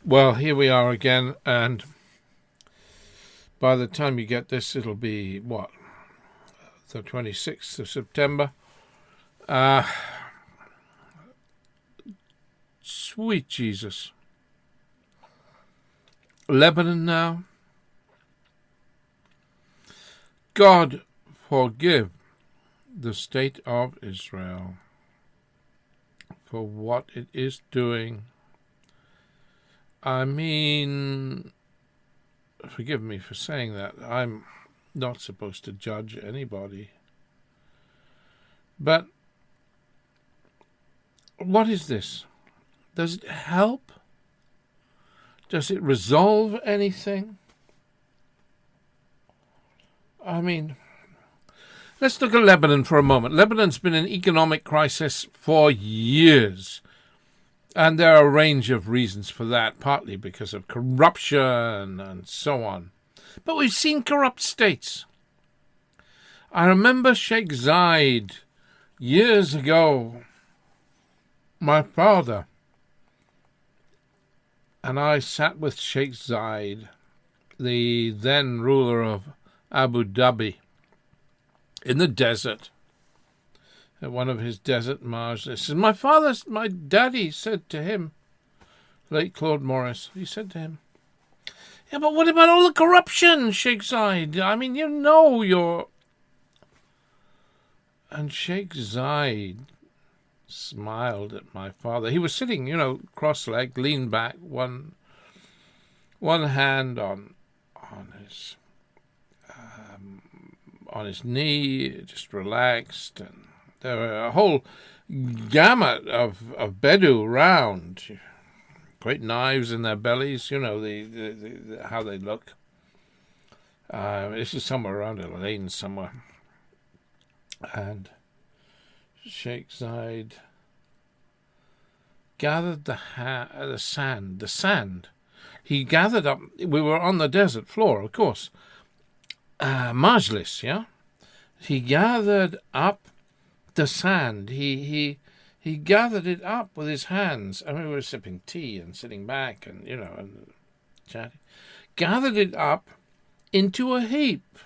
Well, here we are again, and by the time you get this, it'll be, what, the 26th of September? Uh, Sweet Jesus. Lebanon now. God forgive the state of Israel for what it is doing. I mean, forgive me for saying that. I'm not supposed to judge anybody. But what is this? Does it help? Does it resolve anything? I mean, let's look at Lebanon for a moment. Lebanon's been in economic crisis for years. And there are a range of reasons for that, partly because of corruption and so on. But we've seen corrupt states. I remember Sheikh Zayed years ago. My father and I sat with Sheikh Zayed, the then ruler of Abu Dhabi, in the desert, at one of his desert majlis. My daddy said to him, late Claude Morris, he said to him, "Yeah, but what about all the corruption, Sheikh Zayed? I mean, you're..." And Sheikh Zayed smiled at my father. He was sitting, cross-legged, leaned back, one hand on his knee, just relaxed, and there were a whole gamut of Bedu round, great knives in their bellies, the how they look. This is somewhere around a lane somewhere. And Sheikh Zayed gathered the sand. He gathered up. We were on the desert floor, of course. Majlis, yeah. He gathered up the sand. He gathered it up with his hands. I mean, we were sipping tea and sitting back, and and chatting. Gathered it up into a heap,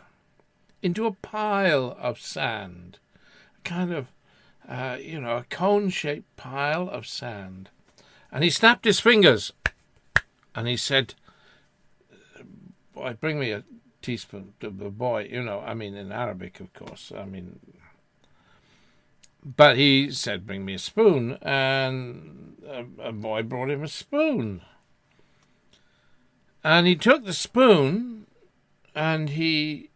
into a pile of sand, kind of. A cone-shaped pile of sand. And he snapped his fingers and he said, "Boy, bring me a teaspoon." The boy, in Arabic, of course. But he said, "Bring me a spoon." And a boy brought him a spoon. And he took the spoon and he...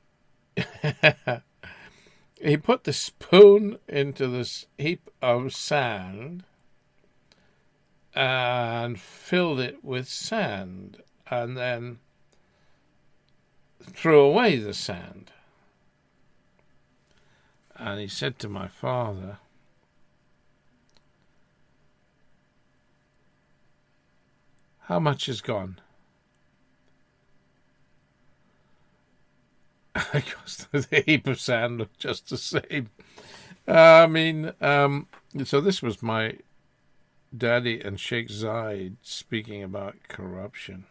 He put the spoon into this heap of sand and filled it with sand and then threw away the sand. And he said to my father, "How much is gone?" Because the heap of sand looked just the same. So this was my daddy and Sheikh Zayed speaking about corruption.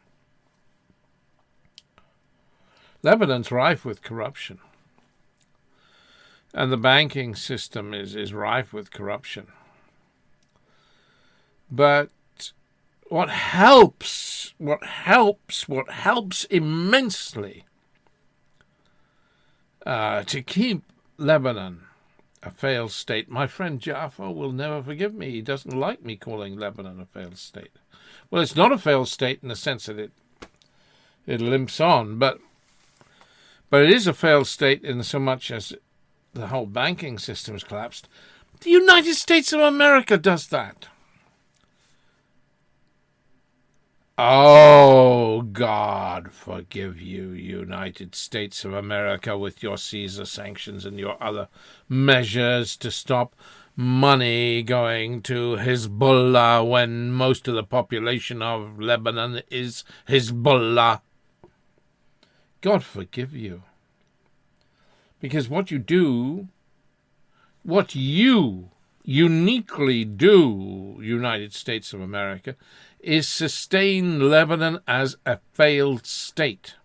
Lebanon's rife with corruption. And the banking system is rife with corruption. But what helps immensely to keep Lebanon a failed state. My friend Jaffa will never forgive me. He doesn't like me calling Lebanon a failed state. Well, it's not a failed state in the sense that it limps on, but it is a failed state in so much as the whole banking system has collapsed. The United States of America does that. Oh, God forgive you, United States of America, with your Caesar sanctions and your other measures to stop money going to Hezbollah when most of the population of Lebanon is Hezbollah. God forgive you. Because what you uniquely do United States of America is sustain Lebanon as a failed state.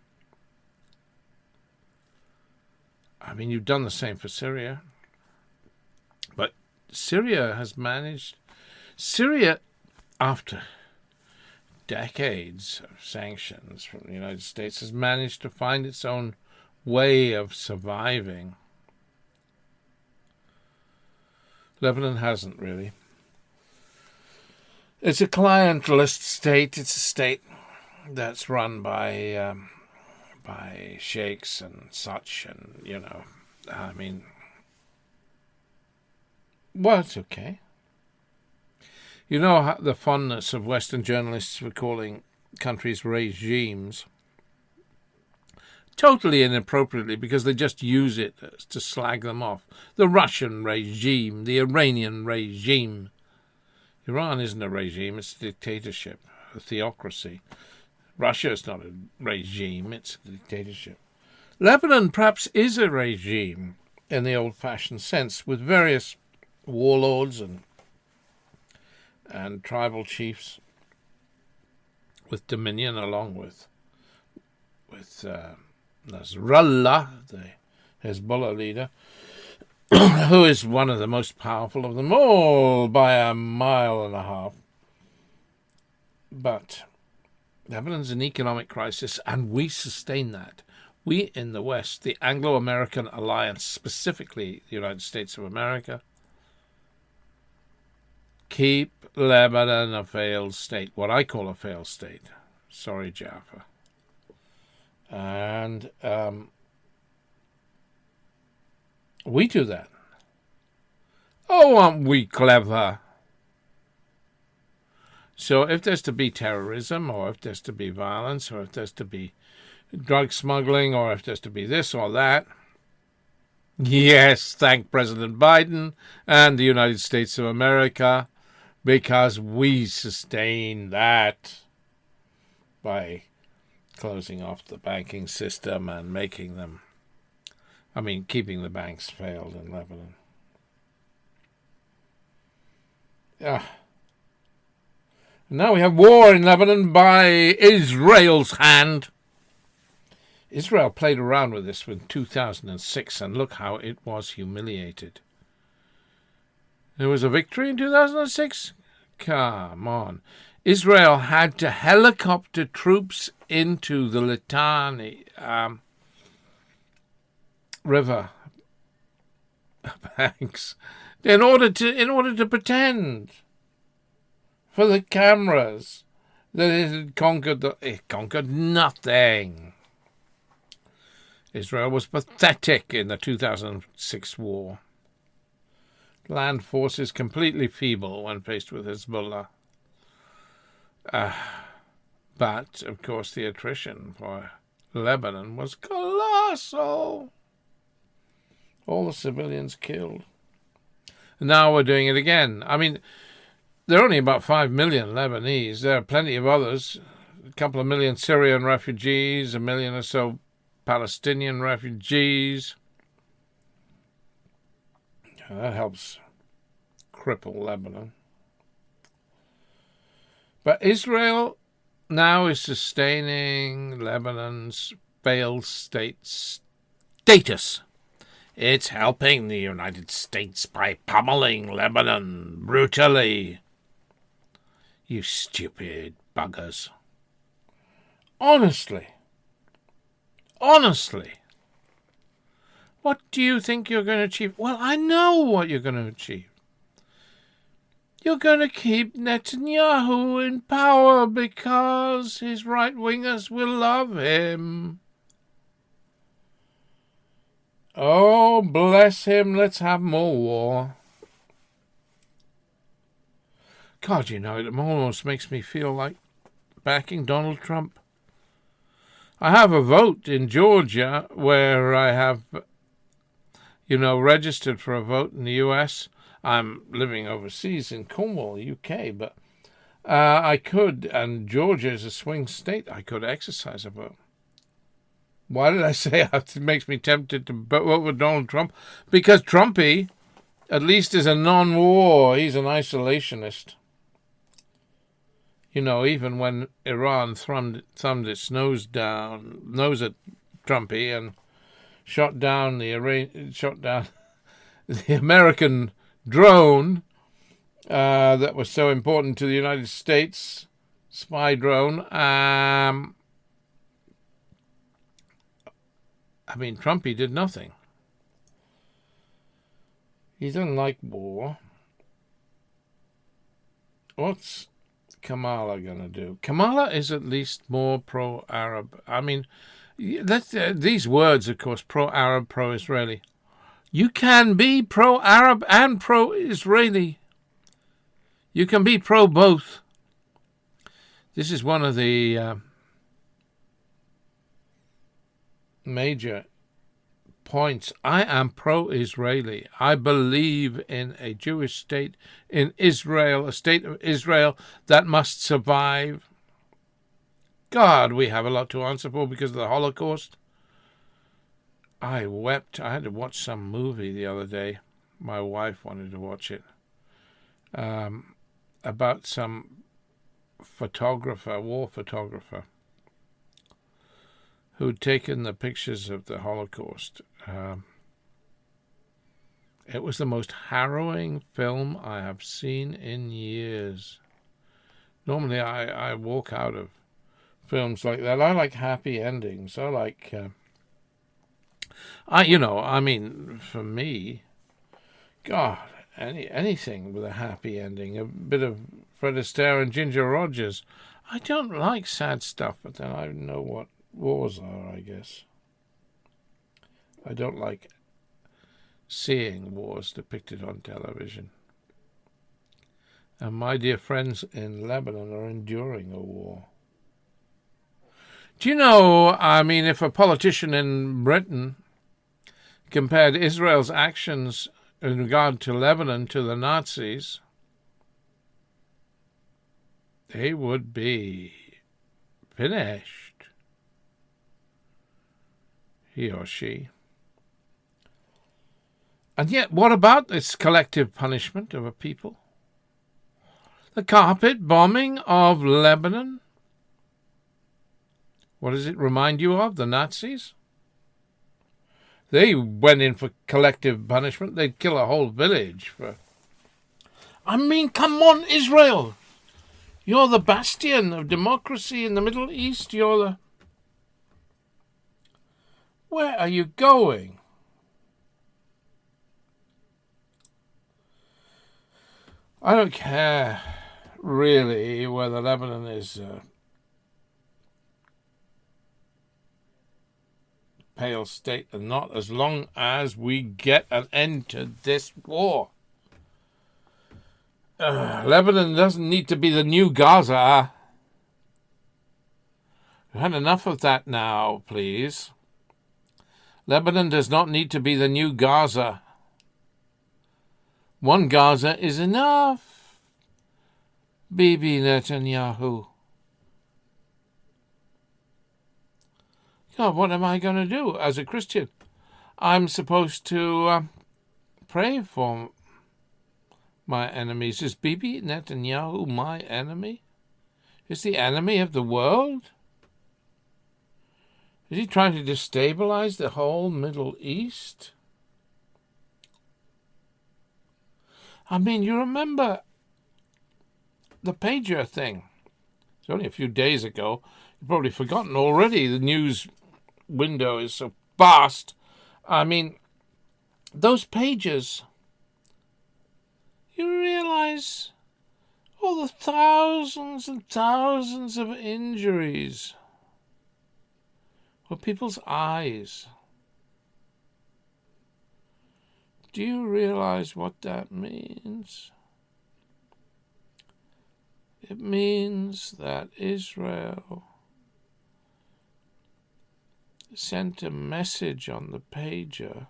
I mean, you've done the same for Syria. But Syria has managed... Syria, after decades of sanctions from the United States, has managed to find its own way of surviving. Lebanon hasn't, really. It's a clientelist state. It's a state that's run by sheikhs and such, and, you know, I mean, well, it's okay. You know how the fondness of Western journalists for calling countries regimes, totally inappropriately, because they just use it to slag them off. The Russian regime, the Iranian regime. Iran isn't a regime, it's a dictatorship, a theocracy. Russia is not a regime, it's a dictatorship. Lebanon perhaps is a regime in the old-fashioned sense, with various warlords and tribal chiefs with dominion, along with Nasrallah, the Hezbollah leader, who is one of the most powerful of them all by a mile and a half. But Lebanon's an economic crisis, and we sustain that. We in the West, the Anglo-American alliance, specifically the United States of America, keep Lebanon a failed state, what I call a failed state. Sorry, Jaffa. And we do that. Oh, aren't we clever? So if there's to be terrorism, or if there's to be violence, or if there's to be drug smuggling, or if there's to be this or that, yes, thank President Biden and the United States of America, because we sustain that by closing off the banking system and making them, keeping the banks failed in Lebanon. Now we have war in Lebanon by Israel's hand. Israel played around with this in 2006, and look how it was humiliated. There was a victory in 2006? Come on. Israel had to helicopter troops into the Litani River banks in order to pretend for the cameras that it had conquered. It conquered nothing. Israel was pathetic in the 2006 war. Land forces completely feeble when faced with Hezbollah. But, of course, the attrition for Lebanon was colossal. All the civilians killed. And now we're doing it again. There are only about 5 million Lebanese. There are plenty of others. A couple of million Syrian refugees, 1 million or so Palestinian refugees. That helps cripple Lebanon. But Israel now is sustaining Lebanon's failed state status. It's helping the United States by pummeling Lebanon brutally. You stupid buggers. Honestly. What do you think you're going to achieve? Well, I know what you're going to achieve. You're going to keep Netanyahu in power because his right-wingers will love him. Oh, bless him, let's have more war. God, it almost makes me feel like backing Donald Trump. I have a vote in Georgia where I have, registered for a vote in the U.S. I'm living overseas in Cornwall, UK, but I could, and Georgia is a swing state, I could exercise a vote. Why did I say it makes me tempted to vote with Donald Trump? Because Trumpy At least is a non-war. He's an isolationist. You know, even when Iran thumbed its nose at Trumpy and shot down the American drone that was so important to the United States, spy drone. Trumpy did nothing. He doesn't like war. What's Kamala going to do? Kamala is at least more pro-Arab. These words, of course, pro-Arab, pro-Israeli. You can be pro-Arab and pro-Israeli. You can be pro-both. This is one of the major points. I am pro-Israeli. I believe in a Jewish state in Israel, a state of Israel that must survive. God, we have a lot to answer for because of the Holocaust. I wept. I had to watch some movie the other day. My wife wanted to watch it. About some war photographer, who'd taken the pictures of the Holocaust. It was the most harrowing film I have seen in years. Normally I walk out of films like that. I like happy endings. I like, for me, God, anything with a happy ending, a bit of Fred Astaire and Ginger Rogers. I don't like sad stuff, but then I know what wars are, I guess. I don't like seeing wars depicted on television. And my dear friends in Lebanon are enduring a war. Do you know, if a politician in Britain compared Israel's actions in regard to Lebanon to the Nazis, they would be finished. He or she. And yet, what about this collective punishment of a people? The carpet bombing of Lebanon? What does it remind you of? The Nazis? They went in for collective punishment. They'd kill a whole village for... come on, Israel! You're the bastion of democracy in the Middle East. Where are you going? I don't care, really, whether Lebanon is a pale state or not, as long as we get an end to this war. Lebanon doesn't need to be the new Gaza. We've had enough of that now, please. Lebanon does not need to be the new Gaza. One Gaza is enough. Bibi Netanyahu. God, what am I going to do as a Christian? I'm supposed to pray for my enemies. Is Bibi Netanyahu my enemy? Is the enemy of the world? Is he trying to destabilize the whole Middle East? You remember the pager thing. It's only a few days ago. You've probably forgotten already. The news window is so vast. Those pages, you realize all the thousands and thousands of injuries were people's eyes. Do you realize what that means? It means that Israel sent a message on the pager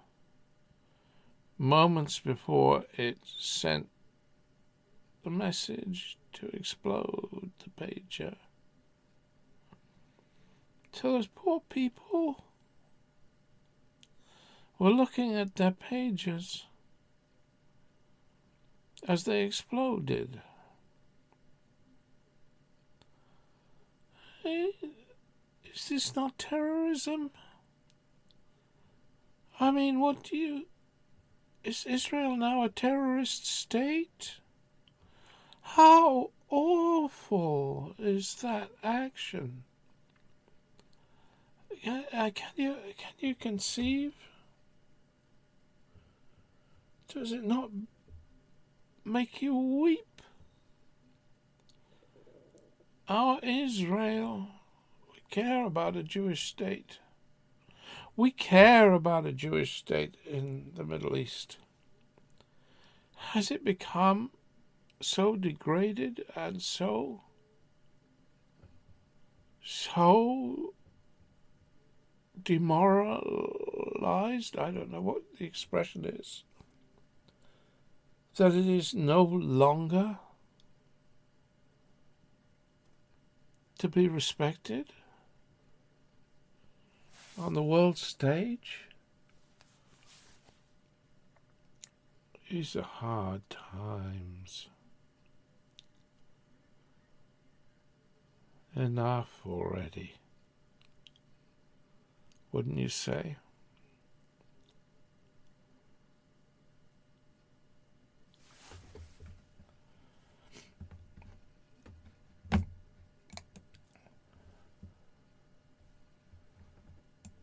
moments before it sent the message to explode the pager. So those poor people were looking at their pages as they exploded. Is this not terrorism? I mean, is Israel now a terrorist state? How awful is that action? Can you conceive? Does it not make you weep? Our Israel, we care about a Jewish state. We care about a Jewish state in the Middle East. Has it become so degraded and so demoralized? I don't know what the expression is. That it is no longer to be respected on the world stage? These are hard times. Enough already, wouldn't you say?